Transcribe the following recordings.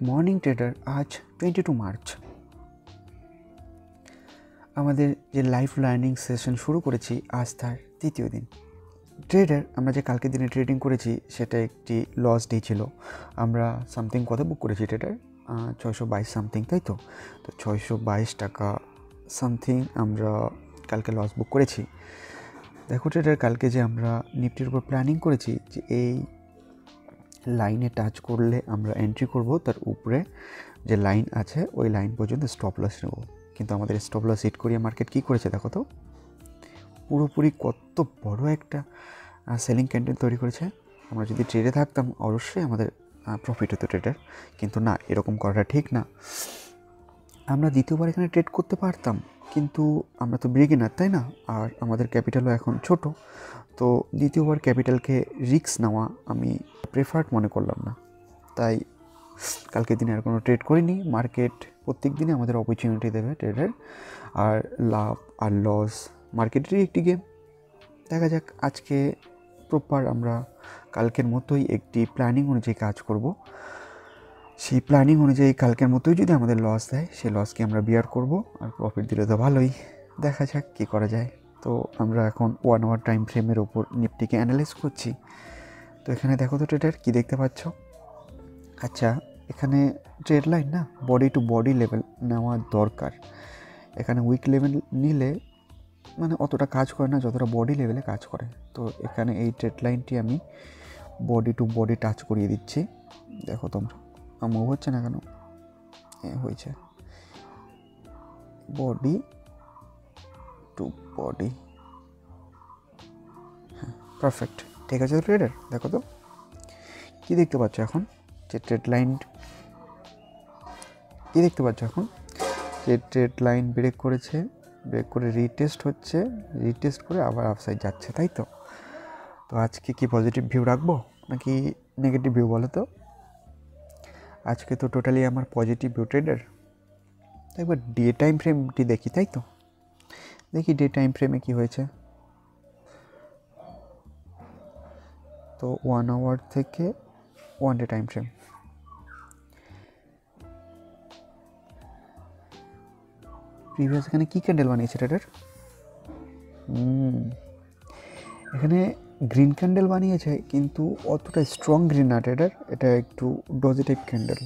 Morning tedder আজ 22 March আমাদের যে লাইভ লার্নিং সেশন শুরু করেছি আজ তার তৃতীয় দিন। ট্রেডার আমরা যে কালকে দিনে ট্রেডিং করেছি সেটা একটি লস ডে ছিল। আমরা সামথিং কত বুক করেছি ট্রেডার 622 সামথিং, তাই তো 622 টাকা সামথিং আমরা কালকে লস বুক করেছি। দেখো ট্রেডার, কালকে যে আমরা নিফটির উপর প্ল্যানিং করেছি যে এই লাইনে টাচ করলে আমরা এন্ট্রি করব, তার উপরে যে লাইন আছে ওই লাইন পর্যন্ত স্টপ লস নেব। কিন্তু আমাদের স্টপ লস হিট করিয়ে মার্কেট কী করেছে দেখো তো, পুরোপুরি কত বড় একটা সেলিং ক্যান্ডেল তৈরি করেছে। আমরা যদি ট্রেডে থাকতাম অবশ্যই আমাদের প্রফিট হতো ট্রেডার, কিন্তু না, এরকম করাটা ঠিক না। আমরা দ্বিতীয়বার এখানে ট্রেড করতে পারতাম, কিন্তু আমরা তো বিগিনার, তাই না? আর আমাদের ক্যাপিটালও এখন ছোট, তো দ্বিতীয়বার ক্যাপিটালকে রিস্ক নেওয়া আমি প্রেফার্ড মনে করলাম না। তাই কালকে দিনে আর কোনো ট্রেড করিনি। মার্কেট প্রত্যেক দিনে আমাদের অপরচুনিটি দেবে ট্রেডের, আর লাভ আর লস মার্কেটেরই একটি গেম। দেখা যাক, আজকে প্রপার আমরা কালকের মতোই একটি প্ল্যানিং অনুযায়ী কাজ করব। সেই প্ল্যানিং অনুযায়ী কালকের মতোই যদি আমাদের লস দেয়, সেই লসকে আমরা বিয়ার করব, আর প্রফিট দিলে তো ভালোই। দেখা যাক কী করা যায়। তো আমরা এখন 1 আওয়ার টাইম ফ্রেমের ওপর নিফটিকে অ্যানালাইজ করছি। তো এখানে দেখো তো ট্রেডার, কী দেখতে পাচ্ছ? আচ্ছা, এখানে ট্রেড লাইন না, বডি টু বডি লেভেল নেওয়া দরকার। এখানে উইক লেভেল নিলে মানে অতটা কাজ করে না যতটা বডি লেভেলে কাজ করে। তো এখানে এই ট্রেড লাইনটি আমি বডি টু বডি টাচ করিয়ে দিচ্ছি। দেখো তোমরা, মুভ হচ্ছে না কেন? হয়েছে, বডি টু বডি, হ্যাঁ পারফেক্ট, ঠিক আছে। তো ট্রেডার দেখো তো কী দেখতে পাচ্ছ এখন, যে ট্রেড লাইন কী দেখতে পাচ্ছ এখন, যে ট্রেড লাইন ব্রেক করেছে, ব্রেক করে রিটেস্ট হচ্ছে, রিটেস্ট করে আবার আপসাইড যাচ্ছে, তাই তো? তো আজকে কি পজিটিভ ভিউ রাখবো নাকি নেগেটিভ ভিউ বলো তো? আজকে তো টোটালি আমার পজিটিভ ভিউ ট্রেডার। তো একবার ডে টাইম ফ্রেমটি দেখি, তাই তো? দেখি ডে টাইম ফ্রেমে কী হয়েছে। তো 1 আওয়ার থেকে 1 ডে টাইম ফ্রেম, প্রিভিয়াস এখানে কী ক্যান্ডেল বানিয়েছে ট্রেডার? এখানে গ্রিন ক্যান্ডেল বানিয়েছে, কিন্তু অতটা স্ট্রং গ্রিন না ট্রেডার, এটা একটু ডজি টাইপ ক্যান্ডেল।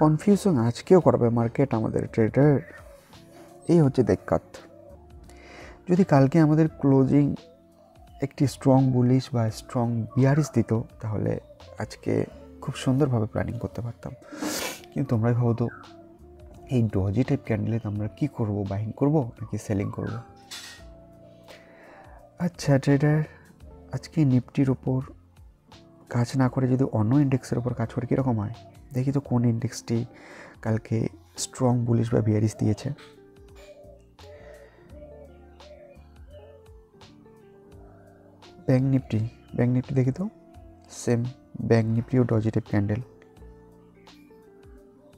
কনফিউশন আজকেও করবে মার্কেট আমাদের ট্রেডার, এই হচ্ছে দিক্কত। যদি কালকে আমাদের ক্লোজিং একটি স্ট্রং বুলিশ বা স্ট্রং বিয়ারিশ দিত, তাহলে আজকে খুব সুন্দরভাবে প্ল্যানিং করতে পারতাম। কিন্তু তোমরাই ভাবো তো, এই ডজি টাইপ ক্যান্ডেলে আমরা কী করবো, বাইং করবো নাকি সেলিং করবো? আচ্ছা ট্রেডার, আজকে নিফটির ওপর কাজ না করে যদি অন্য ইন্ডেক্সের ওপর কাজ করে কীরকম হয় দেখি তো। কোন ইন্ডেক্সটি কালকে স্ট্রং বুলিশ বা বিয়ারিশ দিয়েছে? ব্যাঙ্ক নিফটি, ব্যাঙ্ক নিফটি দেখি তো, সেম ব্যাঙ্ক নিফটিও doji type candle.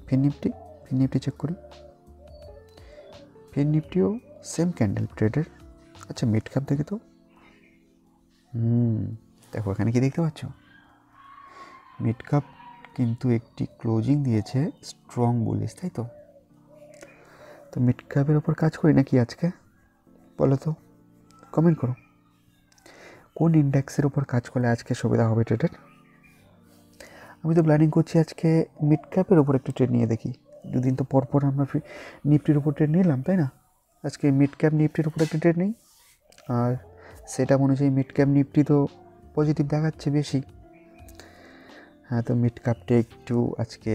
Fin Nifty, fin Nifty check করি, ফিন নিফটিও সেম ক্যান্ডেল ট্রেডার। আচ্ছা মিড ক্যাপ দেখি তো, দেখো এখানে কি দেখতে পাচ্ছ, মিড ক্যাপ কিন্তু একটি ক্লোজিং দিয়েছে স্ট্রং বুলিশ, তাই তো? তো মিড ক্যাপের ওপর কাজ করি নাকি আজকে, বলো তো, কমেন্ট করো। কোন ইন্ডেক্সের ওপর কাজ করলে আজকে সুবিধা হবে ট্রেডার? আমি তো প্ল্যানিং করছি আজকে মিড ক্যাপের ওপর একটু ট্রেড নিয়ে দেখি। দুদিন তো পরপর আমরা নিফটির ওপর ট্রেড নিলাম, তাই না? আজকে মিড ক্যাপ নিফটির ওপর একটু ট্রেড নিই, আর সেটা অনুযায়ী মিড ক্যাপ নিফটি তো পজিটিভ দেখাচ্ছে বেশি। হ্যাঁ, তো মিড ক্যাপটা একটু আজকে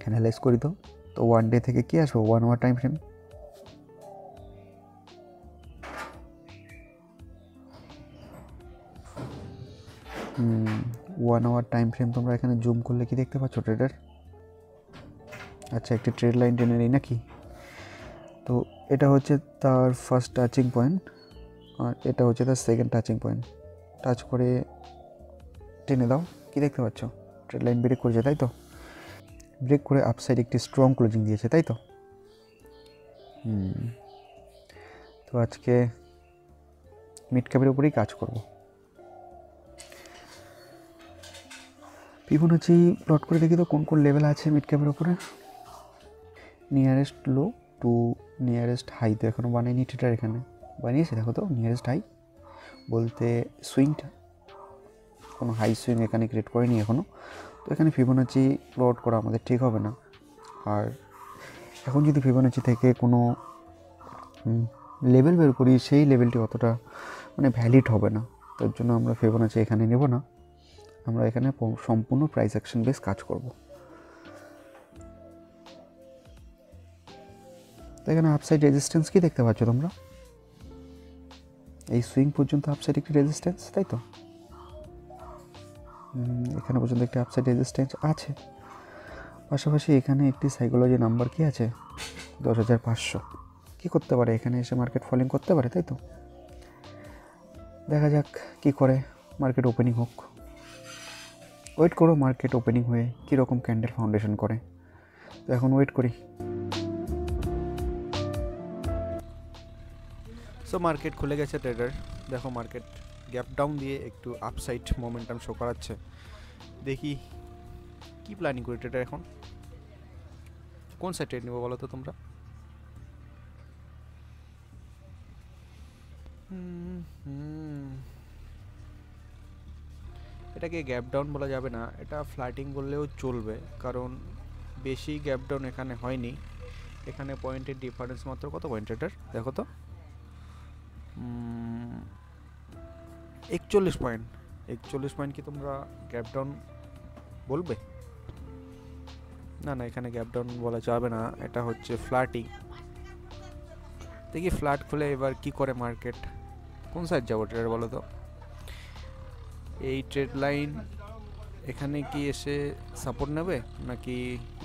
অ্যানালাইজ করি। তো তো 1 ডে থেকে কী আসবো, 1 hour time frame. One hour time frame তোমরা এখানে জুম করলে কি দেখতে পাচ্ছ ট্রেডার? আচ্ছা, একটি ট্রেড লাইন টেনে নিই নাকি? তো এটা হচ্ছে তার ফার্স্ট টাচিং পয়েন্ট, আর এটা হচ্ছে তার সেকেন্ড টাচিং পয়েন্ট। টাচ করে টেনে দাও, কি দেখতে পাচ্ছ? ট্রেড লাইন ব্রেক করেছে, তাই তো? ব্রেক করে আপসাইড একটি স্ট্রং ক্লোজিং দিয়েছে, তাই তো? তো আজকে মিড ক্যাপের উপরেই কাজ করব। ফিবোনাচি প্লট করে দেখি তো কোন কোন লেভেল আছে মিড ক্যাপের ওপরে। Nearest low to nearest high তো এখনও বানায়নি ট্রেডার, এখানে বানিয়েছে দেখো তো। নিয়ারেস্ট হাই বলতে সুইংটা, কোনো হাই সুইং এখানে ক্রিয়েট করেনি এখনও। তো এখানে ফিবোনাচি প্লট করা আমাদের ঠিক হবে না। আর এখন যদি ফিবোনাচি থেকে কোনো লেভেল বের করি, সেই লেভেলটি অতটা মানে ভ্যালিড হবে না। তার জন্য আমরা ফিবোনাচি এখানে নেব না, আমরা এখানে সম্পূর্ণ প্রাইস অ্যাকশন বেস কাজ করব। তো এখানে আপসাইড রেজিস্ট্যান্স কি দেখতে পাচ্ছ তোমরা? এই সুইং পর্যন্ত আপসাইড একটি রেজিস্ট্যান্স, তাই তো? এখানে পর্যন্ত একটি আপসাইড রেজিস্ট্যান্স আছে। পাশাপাশি এখানে একটি সাইকোলজি নাম্বার কি আছে 10,500। কী করতে পারে এখানে এসে মার্কেট ফলিং করতে পারে, তাই তো? দেখা যাক কি করে, মার্কেট ওপেনিং হোক, ওয়েট করো মার্কেট ওপেনিং হয়ে কীরকম ক্যান্ডেল ফাউন্ডেশন করে। তো এখন ওয়েট করি। সো মার্কেট খুলে গেছে ট্রেডার, দেখো মার্কেট গ্যাপ ডাউন দিয়ে একটু আপসাইড মোমেন্টাম শো করাচ্ছে। দেখি কি প্ল্যানিং করি ট্রেডার, এখন কোন সাইড ট্রেড নেবো বলো তো তোমরা? এটাকে গ্যাপ ডাউন বলা যাবে না, এটা ফ্ল্যাটিং বললেও চলবে, কারণ বেশি গ্যাপ ডাউন এখানে হয়নি। এখানে পয়েন্টের ডিফারেন্স মাত্র কত পয়েন্ট এটার দেখো তো, 41 পয়েন্ট। 41 পয়েন্ট কি তোমরা গ্যাপ ডাউন বলবে? না না, এখানে গ্যাপ ডাউন বলা যাবে না, এটা হচ্ছে ফ্ল্যাটিং। দেখি ফ্ল্যাট খুলে এবার কি করে মার্কেট, কোন সাইড যাবো ট্রেডার বলো তো? এই ট্রেড লাইন এখানে কি এসে সাপোর্ট নেবে নাকি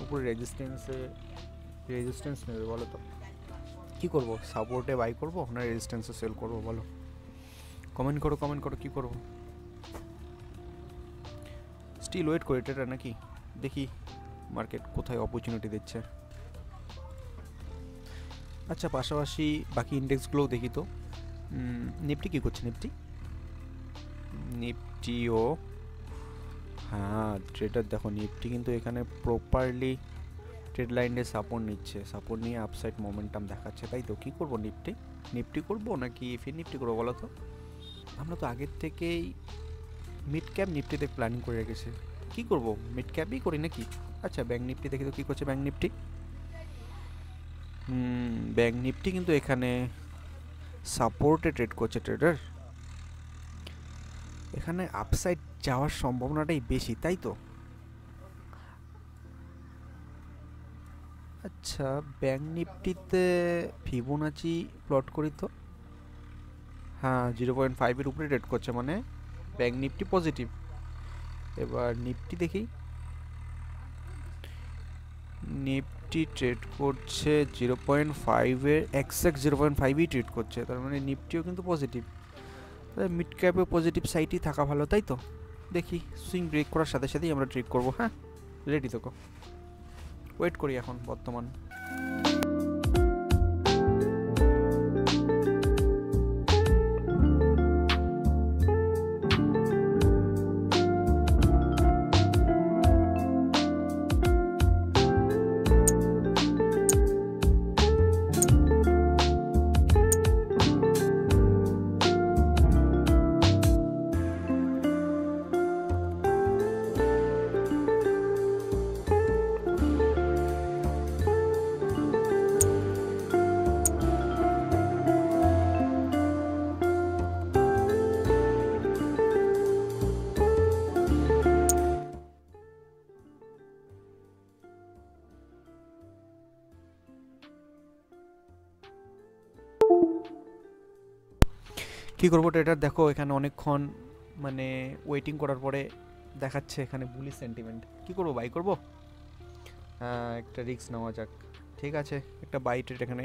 উপরে রেজিস্ট্যান্স নেবে বলো তো? কি করব, সাপোর্টে বাই করব না রেজিস্ট্যান্সে সেল করব বলো? কমেন্ট করো কি করব। স্টিল ওয়েট করে ট্রেডার নাকি, দেখি মার্কেট কোথায় অপরচুনিটি দিচ্ছে। আচ্ছা পাশাপাশি বাকি ইন্ডেক্সগুলোও দেখি তো। নিফটি কী করছে? নিফটিও হ্যাঁ ট্রেডার দেখো, নিফটি কিন্তু এখানে প্রপারলি ট্রেড লাইনে সাপোর্ট নিচ্ছে, সাপোর্ট নিয়ে আপসাইড মোমেন্টাম দেখাচ্ছে, তাই তো? কী করবো, নিফটি করবো নাকি ফির নিফটি করবো বলো তো? আমরা তো আগের থেকেই মিড ক্যাপ নিফটিতে প্ল্যানিং করে রেখেছি, কী করবো মিড ক্যাপই করি নাকি? আচ্ছা ব্যাঙ্ক নিফটি দেখি তো কী করছে ব্যাঙ্ক নিফটি। ব্যাঙ্ক নিফটি কিন্তু এখানে সাপোর্টে ট্রেড করছে ট্রেডার, এখানে আপসাইড যাওয়ার সম্ভাবনাটাই বেশি, তাই তো? আচ্ছা ব্যাঙ্ক নিফটিতে ফিবোনাচি প্লট করি তো। হ্যাঁ 0.5 উপরে ট্রেড করছে, মানে ব্যাঙ্ক নিফটি পজিটিভ। এবার নিফটি দেখি, নিফটি ট্রেড করছে 0.5 এক্স্যাক্ট 0.5ই ট্রেড করছে, তার মানে নিফটিও কিন্তু পজিটিভ। মিড ক্যাপে পজিটিভ সাইডই থাকা ভালো, তাই তো? দেখি সুইং ব্রেক করার সাথে সাথেই আমরা ট্রেড করবো। হ্যাঁ রেডি তো, ওয়েট করি এখন বর্তমান। কী করবো ট্রেডার দেখো, এখানে অনেকক্ষণ মানে ওয়েটিং করার পরে দেখাচ্ছে এখানে বুলিশ সেন্টিমেন্ট, কী করবো বাই করবো? একটা রিস্ক নেওয়া যাক, ঠিক আছে একটা বাই ট্রেড এখানে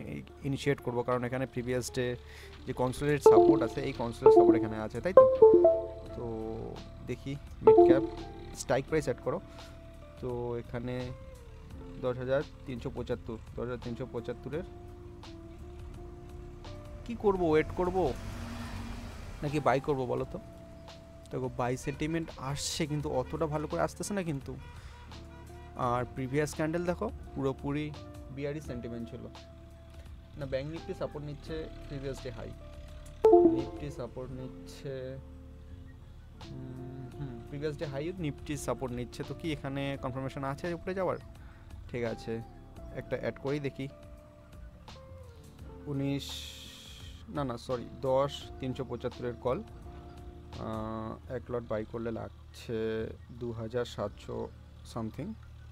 ইনিশিয়েট করবো, কারণ এখানে প্রিভিয়াস ডে যে কনসোলিডেট সাপোর্ট আছে, এই কনসোলিডেট সাপোর্ট এখানে আছে, তাই তো? তো দেখি mid cap strike price add করো, তো এখানে 10,375 কী করবো, ওয়েট করবো নাকি বাই করবো বলো তো? দেখো বাই সেন্টিমেন্ট আসছে কিন্তু অতটা ভালো করে আসতেছে না কিন্তু। আর প্রিভিয়াস ক্যান্ডেল দেখো পুরোপুরি বিয়ারি সেন্টিমেন্ট ছিল না। ব্যাঙ্ক নিফটি সাপোর্ট নিচ্ছে previous day high, Nifty support নিচ্ছে previous day high, Nifty support নিচ্ছে। তো কি এখানে কনফার্মেশন আছে উপরে যাওয়ার? ঠিক আছে, একটা অ্যাড করেই দেখি। 19 না না সরি 10,375 কল, 1 লট বাই করলে লাগছে 2,700 সামথিং।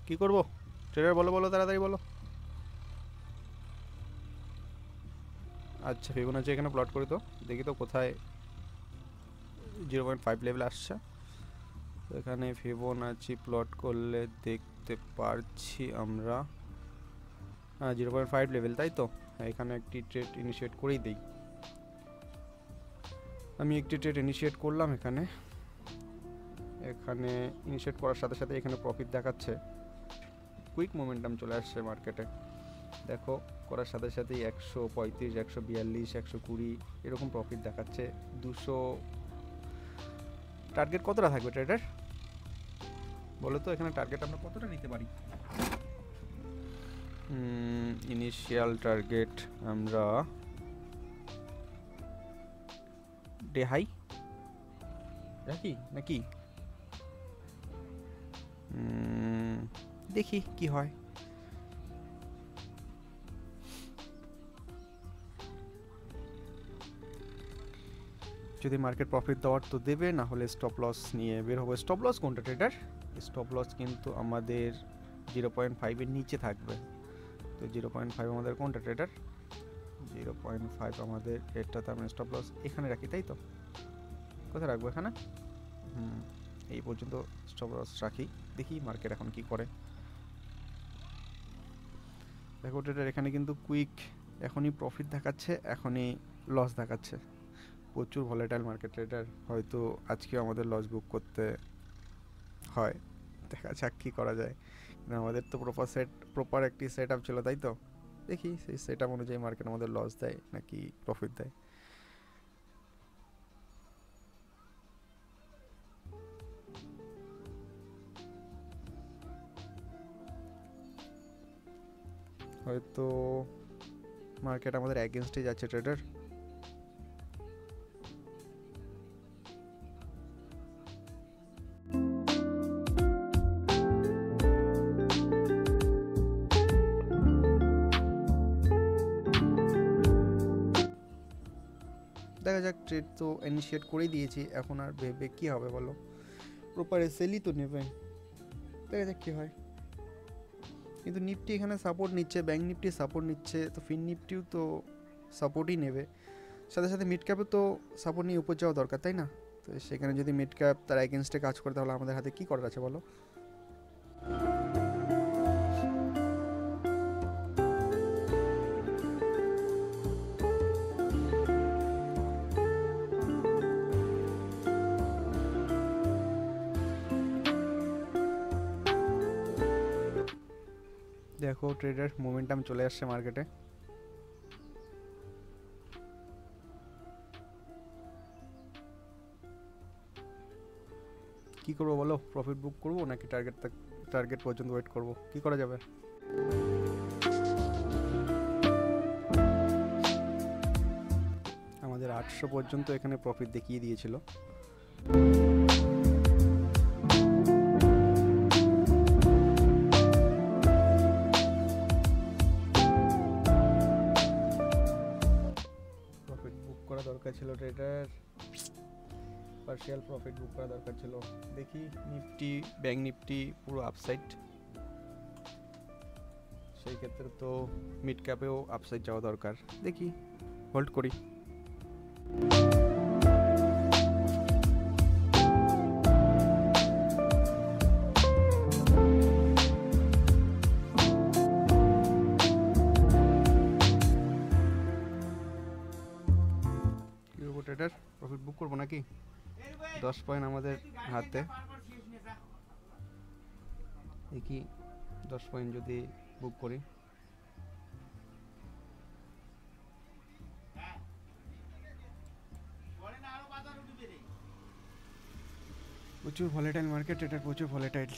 কী করবো ট্রেডার, বলো বলো তাড়াতাড়ি বলো। আচ্ছা ফিবোনাচি এখানে প্লট করি তো, দেখি তো কোথায় 0.5 লেভেল আসছে। তো এখানে ফিবোনাচি প্লট করলে দেখতে পারছি আমরা 0.5 লেভেল, তাই তো। এখানে একটি ট্রেড ইনিশিয়েট করেই দিই। আমি একটি ট্রেড ইনিশিয়েট করলাম এখানে। এখানে ইনিশিয়েট করার সাথে সাথে এখানে প্রফিট দেখাচ্ছে, কুইক মোমেন্টাম চলে আসছে মার্কেটে। দেখো করার সাথে সাথেই 135, 142, 120 এরকম প্রফিট দেখাচ্ছে। 200 টার্গেট কতটা থাকবে ট্রেডার বলো তো? এখানে টার্গেট আমরা কতটা নিতে পারি? ইনিশিয়াল টার্গেট আমরা ডে হাই রাখি নাকি? দেখি কি হয়। যদি মার্কেট প্রফিট দেওয়ার তো দেবে, না হলে স্টপ লস নিয়ে বের হবো। স্টপ লস কোনটা ট্রেডার? স্টপ লস কিন্তু আমাদের 0.5 নিচে থাকবে। তো 0.5 আমাদের কোনটা ট্রেডার? 0.5 আমাদের এটা, তার মানে স্টপ লস এখানে রাখি, তাই তো? কোথায় রাখবো? এখানে। এই পর্যন্ত স্টপ লস রাখি, দেখি মার্কেট এখন কি করে। দেখো ট্রেডার এখানে কিন্তু কুইক এখনই প্রফিট দেখাচ্ছে, এখনই লস দেখাচ্ছে। প্রচুর ভলেটাইল মার্কেট ট্রেডার, হয়তো আজকে আমাদের লস বুক করতে হয়। দেখা যাক কী করা যায়। আমাদের তো প্রপার একটি সেট আপ ছিল, তাই তো। দেখি সেই সেট আপ অনুযায়ী মার্কেট আমাদের লস দেয় নাকি প্রফিট দেয়। হয়তো মার্কেট আমাদের অ্যাগেনস্টে যাচ্ছে ট্রেডার। দেখা যাক, ট্রেড তো ইনিশিয়েট করেই দিয়েছি, এখন আর ভেবে কী হবে বলো? প্রপার সেলই তো নেবে, দেখা যাক কী হয়। কিন্তু নিফটি এখানে সাপোর্ট নিচ্ছে, ব্যাঙ্ক নিফটি সাপোর্ট নিচ্ছে, তো ফিন নিফটিও তো সাপোর্টই নেবে। সাথে সাথে মিড ক্যাপও তো সাপোর্ট নিয়ে উপর যাওয়া দরকার, তাই না? তো সেখানে যদি মিড ক্যাপ তার এগেনস্টে কাজ করে, তাহলে আমাদের হাতে কী করার আছে বলো? দেখো ট্রেডার মোমেন্টাম চলে আসছে মার্কেটে। কি করবো বলো? প্রফিট বুক করবো নাকি টার্গেট পর্যন্ত ওয়েট করবো? কি করা যাবে? আমাদের 800 পর্যন্ত এখানে প্রফিট দেখিয়ে দিয়েছিল। প্রফিট বুক করা দরকার ছিল ট্রেডার, পার্শিয়াল প্রফিট বুক করা দরকার ছিল। দেখি নিফটি ব্যাঙ্ক নিফটি পুরো আপসাইড, সেই ক্ষেত্রে তো মিড ক্যাপেও আপসাইড যাওয়া দরকার। দেখি, হোল্ড করি। ট্রেডার প্রফিট বুক করবো নাকি? 10 পয়েন্ট আমাদের হাতে, দেখি 10 পয়েন্ট যদি বুক করি। প্রচুর ভলেটাইল মার্কেট, এটা প্রচুর ভলেটাইল।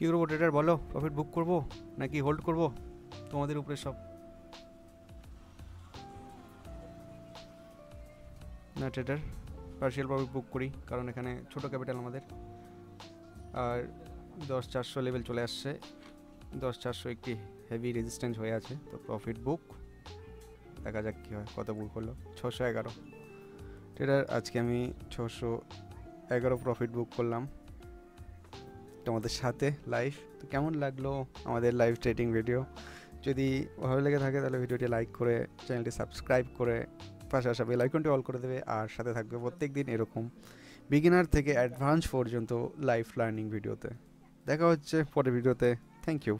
কী করবো ট্রেডার বলো, প্রফিট বুক করবো নাকি হোল্ড করবো, তোমাদের উপরে সব। না ট্রেডার, পার্শিয়াল প্রফিট বুক করি, কারণ এখানে ছোটো ক্যাপিটাল আমাদের। আর 10,400 লেভেল চলে আসছে, 10,400 একটি হেভি রেজিস্ট্যান্স হয়ে আছে, তো প্রফিট বুক। দেখা যাক কী হয়, কত বুক হলো, 611। ট্রেডার আজকে আমি 611 প্রফিট বুক করলাম তোমাদের সাথে লাইভ। তো কেমন লাগলো আমাদের লাইভ ট্রেডিং ভিডিও? যদি ভালো লেগে থাকে তাহলে ভিডিওটি লাইক করে চ্যানেলটি সাবস্ক্রাইব করে পাশে আসা বেল আইকনটি অল করে দেবে, আর সাথে থাকবে প্রত্যেক দিন এরকম বিগিনার থেকে অ্যাডভান্স পর্যন্ত লাইভ লার্নিং ভিডিওতে। দেখা হচ্ছে পরের ভিডিওতে। Thank you.